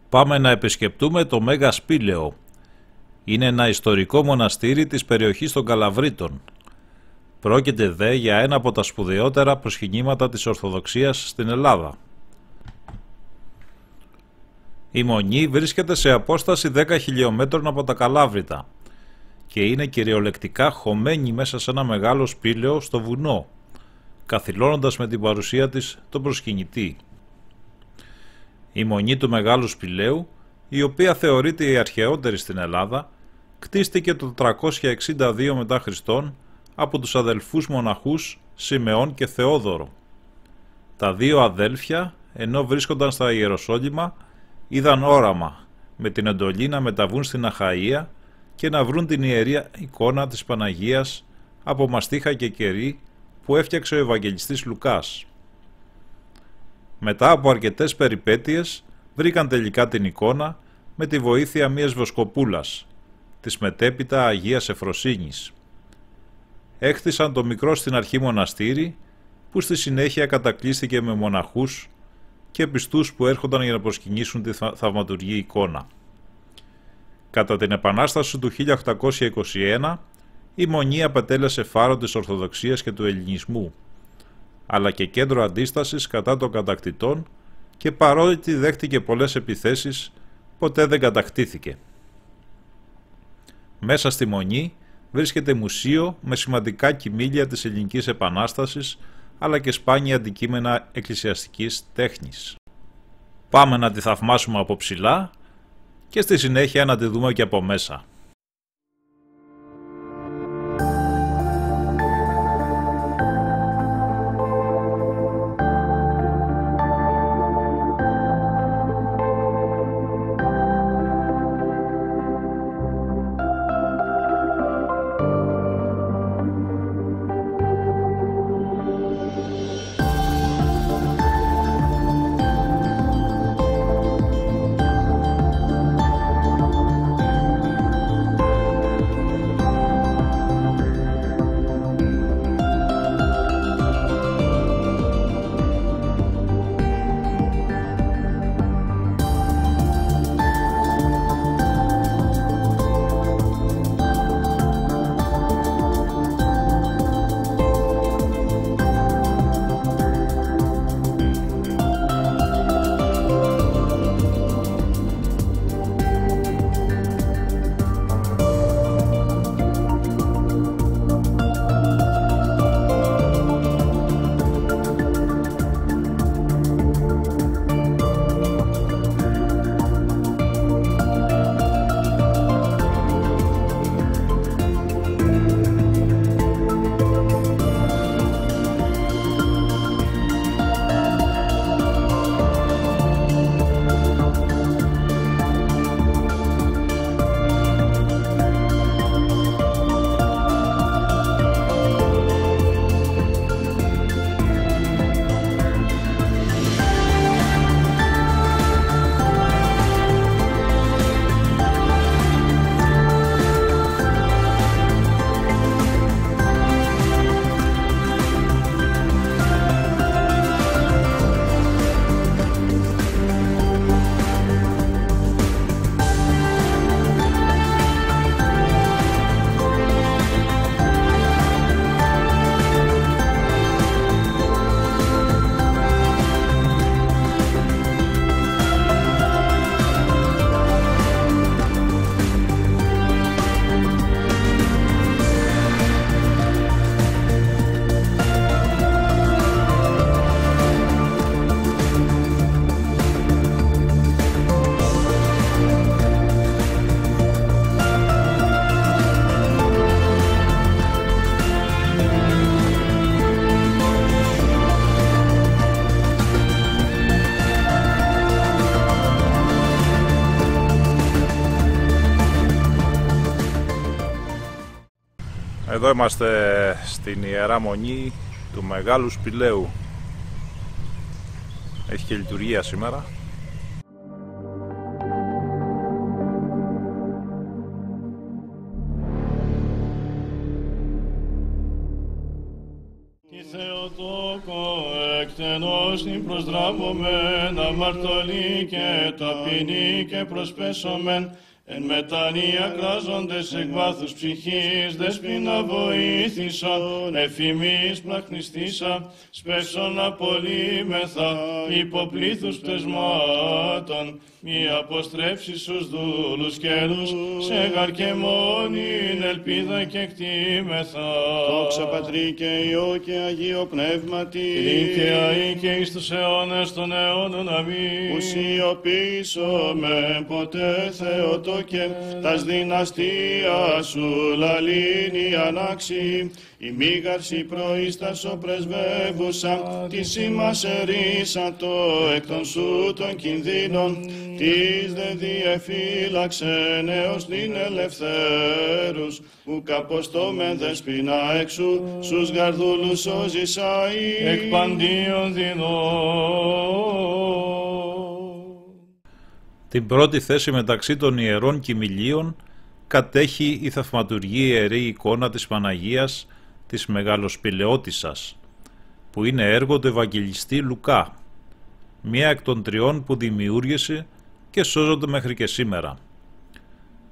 Πάμε να επισκεπτούμε το Μέγα Σπήλαιο. Είναι ένα ιστορικό μοναστήρι της περιοχής των Καλαβρίτων. Πρόκειται δε για ένα από τα σπουδαιότερα προσκυνήματα της Ορθοδοξίας στην Ελλάδα. Η Μονή βρίσκεται σε απόσταση 10 χιλιόμετρων από τα Καλάβρητα και είναι κυριολεκτικά χωμένη μέσα σε ένα μεγάλο σπήλαιο στο βουνό, καθυλώνοντας με την παρουσία της τον προσκυνητή. Η Μονή του Μεγάλου Σπηλαίου, η οποία θεωρείται η αρχαιότερη στην Ελλάδα, κτίστηκε το 362 μετά Χριστόν από τους αδελφούς μοναχούς Σιμεών και Θεόδωρο. Τα δύο αδέλφια, ενώ βρίσκονταν στα Ιεροσόλυμα, είδαν όραμα με την εντολή να μεταβούν στην Αχαΐα και να βρουν την ιερή εικόνα της Παναγίας από μαστίχα και κερί που έφτιαξε ο Ευαγγελιστής Λουκάς. Μετά από αρκετές περιπέτειες βρήκαν τελικά την εικόνα με τη βοήθεια μιας βοσκοπούλας, της μετέπειτα Αγίας Εφροσύνης. Έκτισαν το μικρό στην αρχή μοναστήρι, που στη συνέχεια κατακλείστηκε με μοναχούς και πιστούς που έρχονταν για να προσκυνήσουν τη θαυματουργή εικόνα. Κατά την Επανάσταση του 1821, η Μονή απετέλεσε φάρο της Ορθοδοξίας και του Ελληνισμού, αλλά και κέντρο αντίστασης κατά των κατακτητών, και παρότι δέχτηκε πολλές επιθέσεις, ποτέ δεν κατακτήθηκε. Μέσα στη Μονή βρίσκεται μουσείο με σημαντικά κυμήλια της Ελληνικής Επανάστασης, αλλά και σπάνια αντικείμενα εκκλησιαστικής τέχνης. Πάμε να τη θαυμάσουμε από ψηλά και στη συνέχεια να τη δούμε και από μέσα. Εδώ είμαστε στην Ιερά Μονή του Μεγάλου Σπηλαίου. Έχει και λειτουργία σήμερα. Θεοτόκο εκτενώς την προσδράμωμεν, αμαρτωλή και ταπεινή και προσπέσομεν, εν μετανία κράζοντες εκ βάθους ψυχής, δεσποινα βοήθησον, εφημείς πραχνιστήσα, σπέσον απολύμεθα, υποπλήθους πτεσμάτων, μη αποστρέψεις στους δούλους καιρούς, σε γαρκεμόνην ελπίδα και κτήμεθα. Δόξα Πατρί και Υιό και Αγίο Πνεύματι, Νίκαια ή και εις τους αιώνες των αιώνων, αμήν. ουσιοποιήσομαι ποτέ Θεοτό και τας δυναστεία σου λαλήνη ανάξι, η μήγαρση προείστασο πρεσβεύουσα, τη σήμας ερίσατο εκ των σου των κινδύνων, της δε διεφύλαξεν έως την ελευθέρους, που καποστόμεν δεσποινα εξού, στους γαρδούλους σώζησαι Εκ παντίων δεινών. Την πρώτη θέση μεταξύ των ιερών κοιμηλίων κατέχει η θαυματουργή ιερή εικόνα της Παναγίας της Μεγαλοσπηλαιώτισσας, που είναι έργο του Ευαγγελιστή Λουκά, μία εκ των τριών που δημιούργησε και σώζονται μέχρι και σήμερα.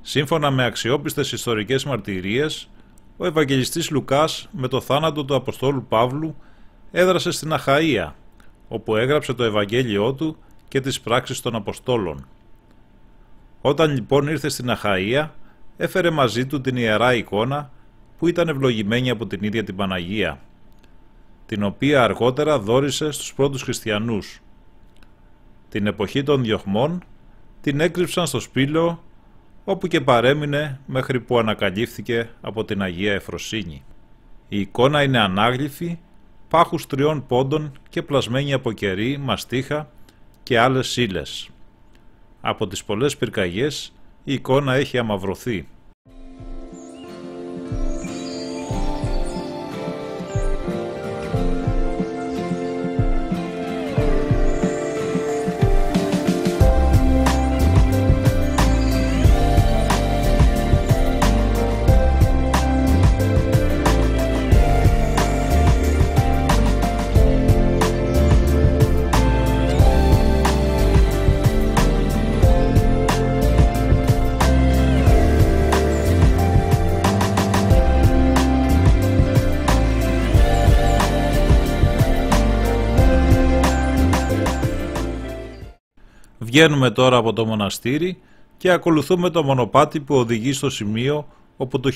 Σύμφωνα με αξιόπιστες ιστορικές μαρτυρίες, ο Ευαγγελιστής Λουκάς με το θάνατο του Αποστόλου Παύλου έδρασε στην Αχαΐα, όπου έγραψε το Ευαγγέλιό του και τις πράξεις των Αποστόλων. Όταν λοιπόν ήρθε στην Αχαΐα, έφερε μαζί του την ιερά εικόνα που ήταν ευλογημένη από την ίδια την Παναγία, την οποία αργότερα δώρισε στους πρώτους χριστιανούς. Την εποχή των διωγμών την έκρυψαν στο Σπήλαιο, όπου και παρέμεινε μέχρι που ανακαλύφθηκε από την Αγία Εφροσύνη. Η εικόνα είναι ανάγλυφη, πάχους 3 πόντων και πλασμένη από κερί, μαστίχα και άλλες ύλες. Από τις πολλές πυρκαγιές η εικόνα έχει αμαυρωθεί. Βγαίνουμε τώρα από το μοναστήρι και ακολουθούμε το μονοπάτι που οδηγεί στο σημείο όπου το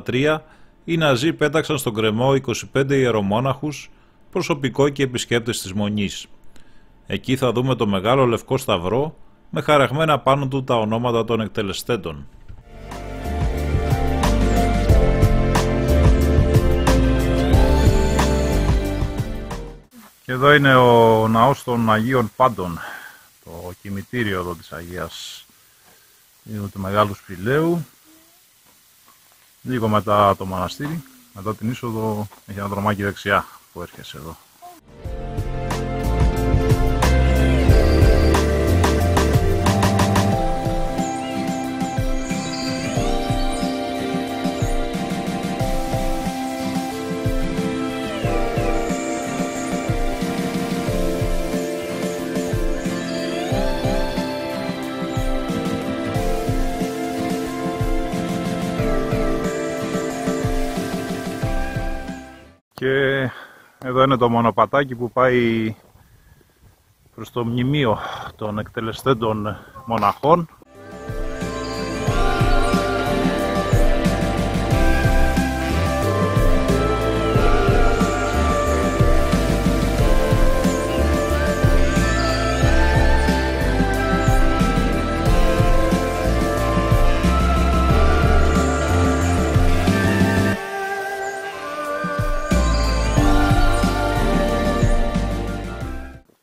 1943 οι Ναζί πέταξαν στον κρεμό 25 ιερομόναχους, προσωπικό και επισκέπτες της Μονής. Εκεί θα δούμε το μεγάλο λευκό σταυρό με χαραγμένα πάνω του τα ονόματα των εκτελεστέντων. Και εδώ είναι ο ναός των Αγίων Πάντων, το κημητήριο εδώ της Αγίας του Μεγάλου Σπηλαίου. Λίγο μετά το μοναστήρι, μετά την είσοδο, έχει ένα δρομάκι δεξιά που έρχεσαι εδώ. Και εδώ είναι το μονοπατάκι που πάει προς το μνημείο των εκτελεστέντων μοναχών.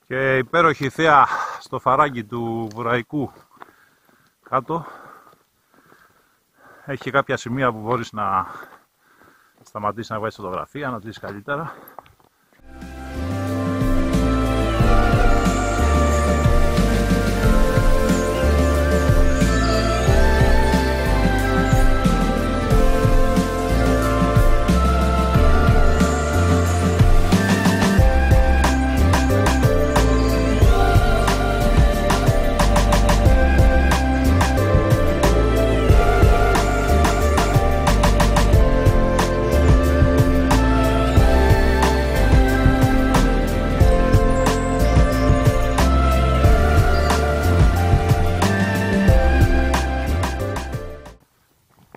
Και υπέροχη θέα στο φαράγγι του Βουραϊκού κάτω. Έχει και κάποια σημεία που μπορείς να σταματήσεις να βγάλεις φωτογραφία, να δεις καλύτερα.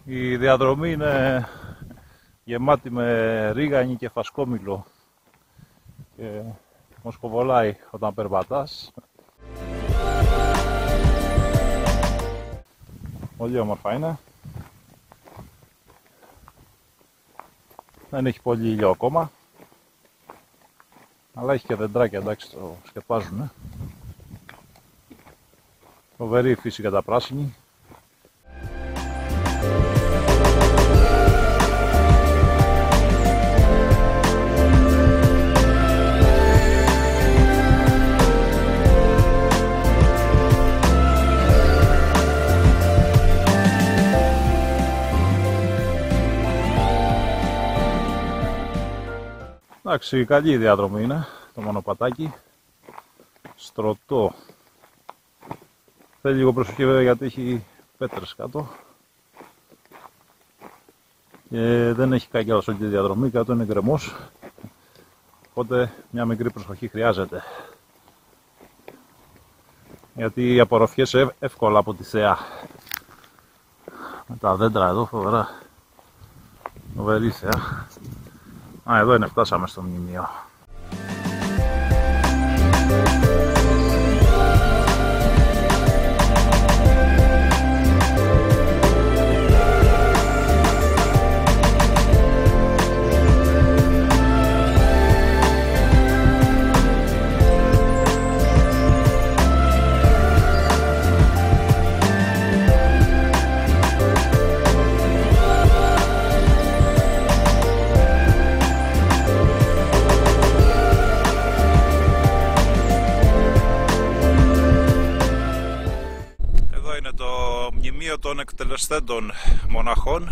Η διαδρομή είναι γεμάτη με ρίγανη και φασκόμηλο και μοσκοβολάει όταν περπατάς. Πολύ όμορφα είναι. Δεν έχει πολύ ήλιο ακόμα, αλλά έχει και δεντράκια, εντάξει, το σκεπάζουν. Φοβερή φύση καταπράσινη. Εντάξει, καλή η διαδρομή είναι, το μονοπατάκι, στρωτό. Θέλει λίγο προσοχή βέβαια γιατί έχει πέτρες κάτω και δεν έχει κακιά όσο και η διαδρομή, κάτω είναι γκρεμός, οπότε μια μικρή προσοχή χρειάζεται γιατί απορροφιέσαι εύκολα από τη θέα με τα δέντρα εδώ, φοβερή θέα. Εδώ είναι, φτάσαμε στο μνημείο. Των εκτελεσθέντων μοναχών